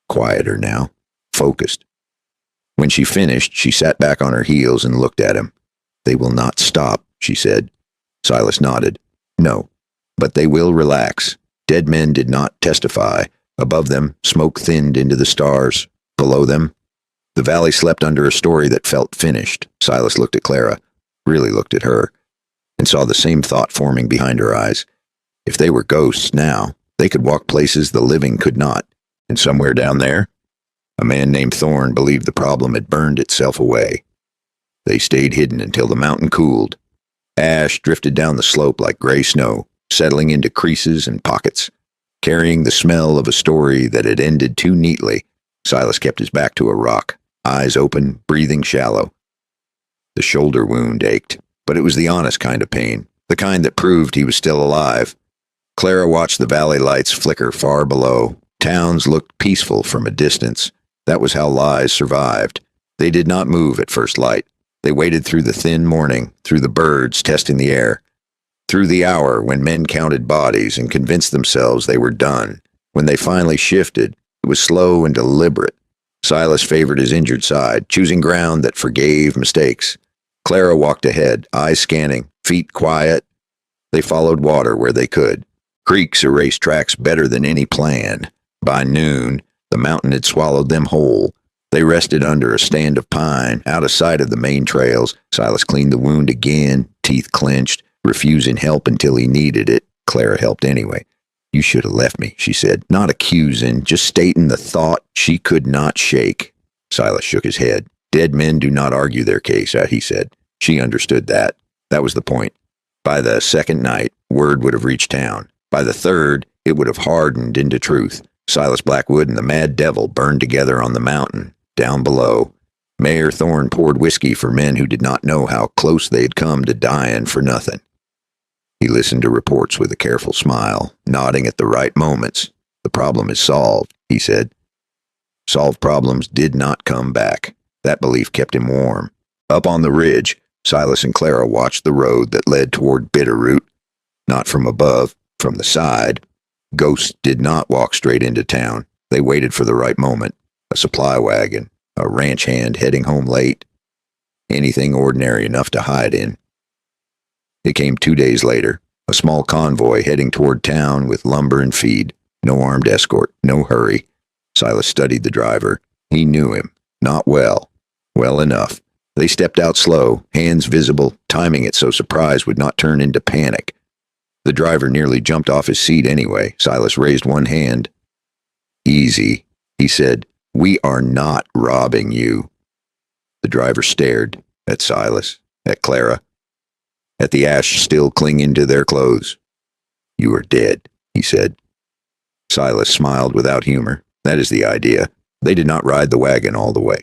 [SPEAKER 1] quieter now, focused. When she finished, she sat back on her heels and looked at him. "They will not stop," she said. Silas nodded. "No, but they will relax." Dead men did not testify. Above them, smoke thinned into the stars. Below them, the valley slept under a story that felt finished. Silas looked at Clara, really looked at her, and saw the same thought forming behind her eyes. If they were ghosts now, they could walk places the living could not. And somewhere down there, a man named Thorne believed the problem had burned itself away. They stayed hidden until the mountain cooled. Ash drifted down the slope like gray snow, settling into creases and pockets, carrying the smell of a story that had ended too neatly. Silas kept his back to a rock, eyes open, breathing shallow. The shoulder wound ached, but it was the honest kind of pain, the kind that proved he was still alive. Clara watched the valley lights flicker far below. Towns looked peaceful from a distance. That was how lies survived. They did not move at first light. They waited through the thin morning, through the birds testing the air, through the hour when men counted bodies and convinced themselves they were done. When they finally shifted, it was slow and deliberate. Silas favored his injured side, choosing ground that forgave mistakes. Clara walked ahead, eyes scanning, feet quiet. They followed water where they could. Creeks erased tracks better than any plan. By noon, the mountain had swallowed them whole. They rested under a stand of pine, out of sight of the main trails. Silas cleaned the wound again, teeth clenched, refusing help until he needed it. Clara helped anyway. "You should have left me," she said, not accusing, just stating the thought she could not shake. Silas shook his head. "Dead men do not argue their case," he said. She understood that. That was the point. By the second night, word would have reached town. By the third, it would have hardened into truth. Silas Blackwood and the Mad Devil burned together on the mountain, down below. Mayor Thorne poured whiskey for men who did not know how close they had come to dying for nothing. He listened to reports with a careful smile, nodding at the right moments. "The problem is solved," he said. Solved problems did not come back. That belief kept him warm. Up on the ridge, Silas and Clara watched the road that led toward Bitterroot. Not from above, from the side. Ghosts did not walk straight into town. They waited for the right moment. A supply wagon, a ranch hand heading home late. Anything ordinary enough to hide in. It came 2 days later, a small convoy heading toward town with lumber and feed. No armed escort, no hurry. Silas studied the driver. He knew him. Not well. Well enough. They stepped out slow, hands visible, timing it so surprise would not turn into panic. The driver nearly jumped off his seat anyway. Silas raised one hand. "Easy," he said. "We are not robbing you." The driver stared at Silas. At Clara. At the ash still clinging to their clothes. You are dead, he said. Silas smiled without humor. That is the idea. They did not ride the wagon all the way.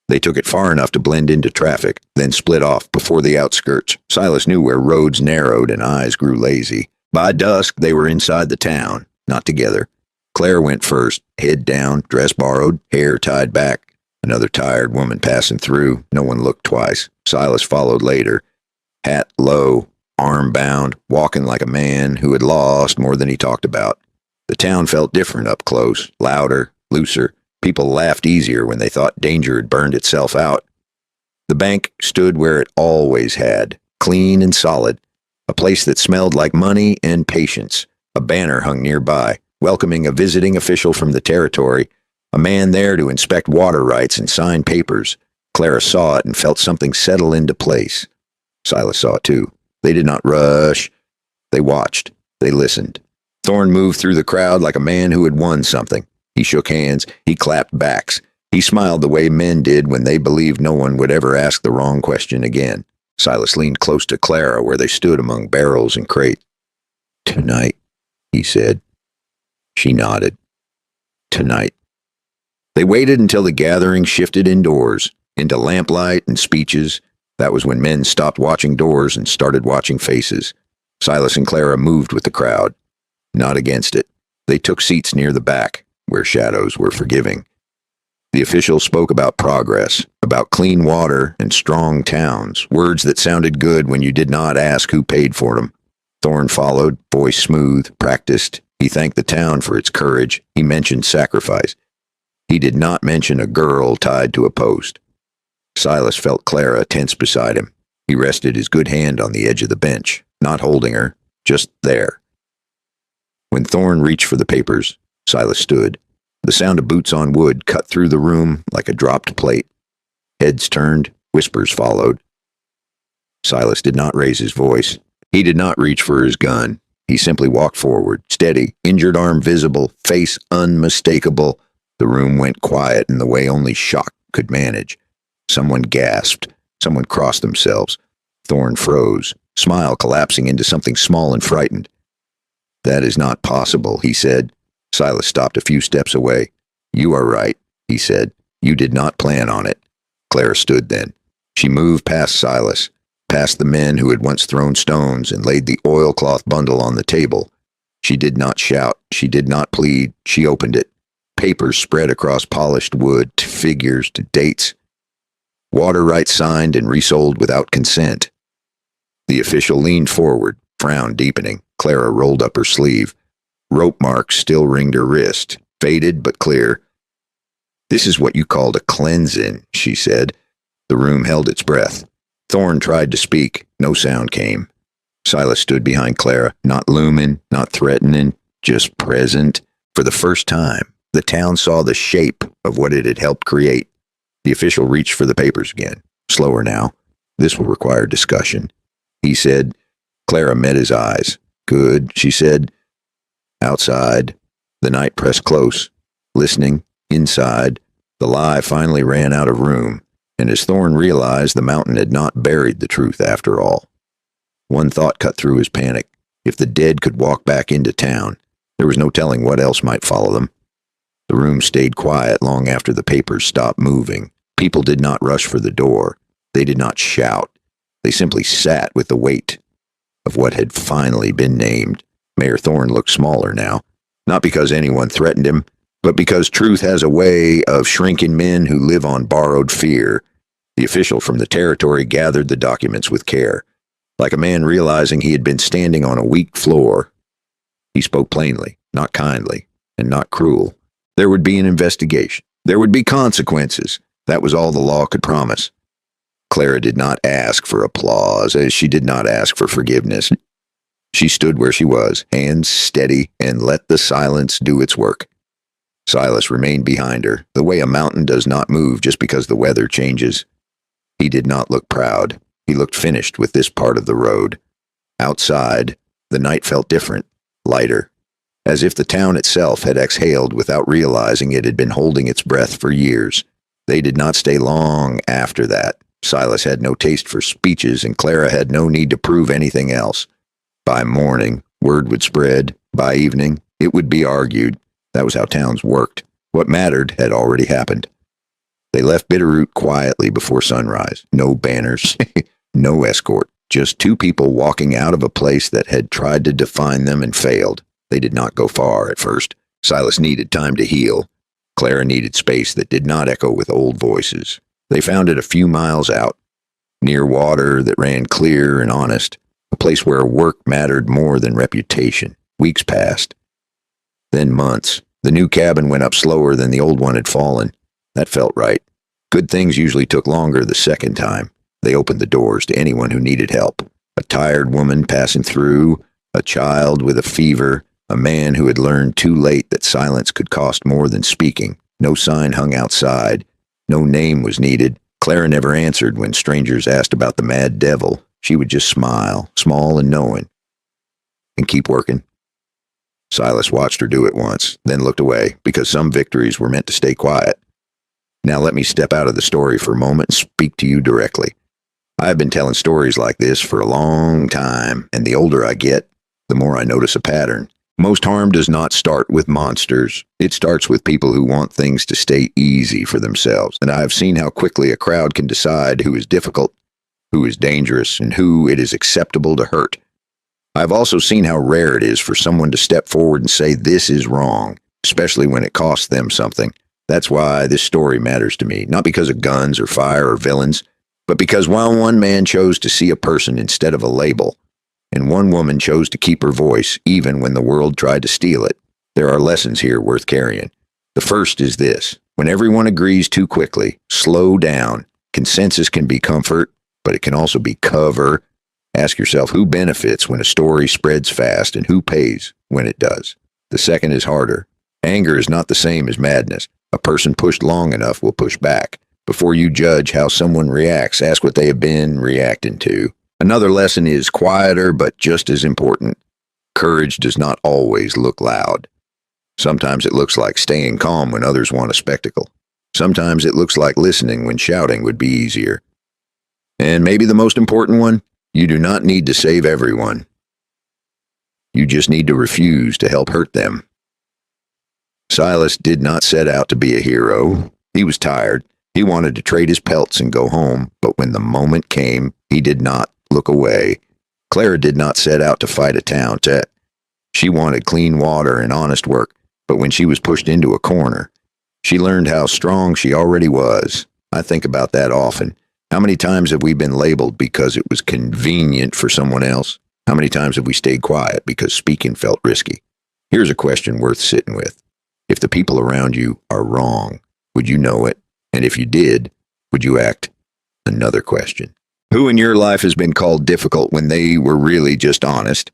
[SPEAKER 1] They took it far enough to blend into traffic, then split off before the outskirts. Silas knew where roads narrowed and eyes grew lazy. By dusk, they were inside the town, not together. Claire went first, head down, dress borrowed, hair tied back. Another tired woman passing through. No one looked twice. Silas followed later, hat low, arm bound, walking like a man who had lost more than he talked about. The town felt different up close, louder, looser. People laughed easier when they thought danger had burned itself out. The bank stood where it always had, clean and solid, a place that smelled like money and patience. A banner hung nearby, welcoming a visiting official from the territory, a man there to inspect water rights and sign papers. Clara saw it and felt something settle into place. Silas saw it too. They did not rush. They watched. They listened. Thorne moved through the crowd like a man who had won something. He shook hands. He clapped backs. He smiled the way men did when they believed no one would ever ask the wrong question again. Silas leaned close to Clara where they stood among barrels and crates. Tonight, he said. She nodded. Tonight. They waited until the gathering shifted indoors, into lamplight and speeches. That was when men stopped watching doors and started watching faces. Silas and Clara moved with the crowd, not against it. They took seats near the back, where shadows were forgiving. The official spoke about progress, about clean water and strong towns, words that sounded good when you did not ask who paid for them. Thorne followed, voice smooth, practiced. He thanked the town for its courage. He mentioned sacrifice. He did not mention a girl tied to a post. Silas felt Clara tense beside him. He rested his good hand on the edge of the bench, not holding her, just there. When Thorne reached for the papers, Silas stood. The sound of boots on wood cut through the room like a dropped plate. Heads turned, whispers followed. Silas did not raise his voice. He did not reach for his gun. He simply walked forward, steady, injured arm visible, face unmistakable. The room went quiet in the way only shock could manage. Someone gasped. Someone crossed themselves. Thorne froze, smile collapsing into something small and frightened. That is not possible, he said. Silas stopped a few steps away. You are right, he said. You did not plan on it. Clara stood then. She moved past Silas, past the men who had once thrown stones and laid the oilcloth bundle on the table. She did not shout. She did not plead. She opened it. Papers spread across polished wood, to figures, to dates. Water rights signed and resold without consent. The official leaned forward, frown deepening. Clara rolled up her sleeve. Rope marks still ringed her wrist, faded but clear. This is what you called a cleansing, she said. The room held its breath. Thorne tried to speak. No sound came. Silas stood behind Clara, not looming, not threatening, just present. For the first time, the town saw the shape of what it had helped create. The official reached for the papers again. Slower now. This will require discussion. He said. Clara met his eyes. Good, she said. Outside, the night pressed close. Listening, inside, the lie finally ran out of room, and as Thorne realized, the mountain had not buried the truth after all. One thought cut through his panic. If the dead could walk back into town, there was no telling what else might follow them. The room stayed quiet long after the papers stopped moving. People did not rush for the door. They did not shout. They simply sat with the weight of what had finally been named. Mayor Thorne looked smaller now, not because anyone threatened him, but because truth has a way of shrinking men who live on borrowed fear. The official from the territory gathered the documents with care, like a man realizing he had been standing on a weak floor. He spoke plainly, not kindly, and not cruel. There would be an investigation. There would be consequences. That was all the law could promise. Clara did not ask for applause, as she did not ask for forgiveness. She stood where she was, hands steady, and let the silence do its work. Silas remained behind her, the way a mountain does not move just because the weather changes. He did not look proud. He looked finished with this part of the road. Outside, the night felt different, lighter, as if the town itself had exhaled without realizing it had been holding its breath for years. They did not stay long after that. Silas had no taste for speeches, and Clara had no need to prove anything else. By morning, word would spread. By evening, it would be argued. That was how towns worked. What mattered had already happened. They left Bitterroot quietly before sunrise. No banners, no escort. Just two people walking out of a place that had tried to define them and failed. They did not go far at first. Silas needed time to heal. Clara needed space that did not echo with old voices. They found it a few miles out, near water that ran clear and honest, a place where work mattered more than reputation. Weeks passed. Then months. The new cabin went up slower than the old one had fallen. That felt right. Good things usually took longer the second time. They opened the doors to anyone who needed help. A tired woman passing through, a child with a fever, a man who had learned too late that silence could cost more than speaking. No sign hung outside. No name was needed. Clara never answered when strangers asked about the mad devil. She would just smile, small and knowing, and keep working. Silas watched her do it once, then looked away, because some victories were meant to stay quiet. Now let me step out of the story for a moment and speak to you directly. I have been telling stories like this for a long time, and the older I get, the more I notice a pattern. Most harm does not start with monsters. It starts with people who want things to stay easy for themselves, and I have seen how quickly a crowd can decide who is difficult, who is dangerous, and who it is acceptable to hurt. I have also seen how rare it is for someone to step forward and say this is wrong, especially when it costs them something. That's why this story matters to me, not because of guns or fire or villains, but because while one man chose to see a person instead of a label, and one woman chose to keep her voice even when the world tried to steal it, there are lessons here worth carrying. The first is this: when everyone agrees too quickly, slow down. Consensus can be comfort, but it can also be cover. Ask yourself who benefits when a story spreads fast and who pays when it does. The second is harder. Anger is not the same as madness. A person pushed long enough will push back. Before you judge how someone reacts, ask what they have been reacting to. Another lesson is quieter, but just as important. Courage does not always look loud. Sometimes it looks like staying calm when others want a spectacle. Sometimes it looks like listening when shouting would be easier. And maybe the most important one, you do not need to save everyone. You just need to refuse to help hurt them. Silas did not set out to be a hero. He was tired. He wanted to trade his pelts and go home, but when the moment came, he did not look away. Clara did not set out to fight a town. She wanted clean water and honest work, but when she was pushed into a corner, she learned how strong she already was. I think about that often. How many times have we been labeled because it was convenient for someone else? How many times have we stayed quiet because speaking felt risky? Here's a question worth sitting with. If the people around you are wrong, would you know it? And if you did, would you act? Another question. Who in your life has been called difficult when they were really just honest?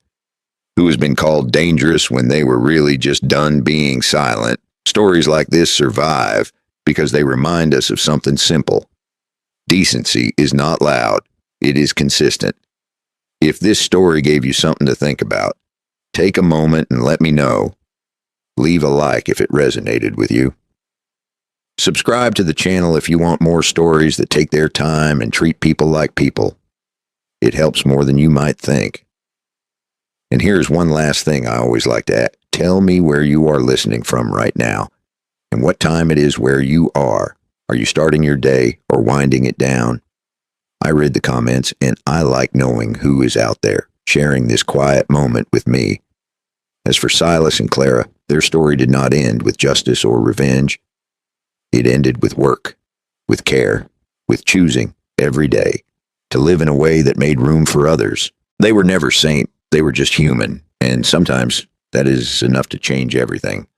[SPEAKER 1] Who has been called dangerous when they were really just done being silent? Stories like this survive because they remind us of something simple. Decency is not loud. It is consistent. If this story gave you something to think about, take a moment and let me know. Leave a like if it resonated with you. Subscribe to the channel if you want more stories that take their time and treat people like people. It helps more than you might think. And here's one last thing I always like to add. Tell me where you are listening from right now and what time it is where you are. Are you starting your day or winding it down? I read the comments and I like knowing who is out there sharing this quiet moment with me. As for Silas and Clara, their story did not end with justice or revenge. It ended with work, with care, with choosing every day to live in a way that made room for others. They were never saint, they were just human, and sometimes that is enough to change everything.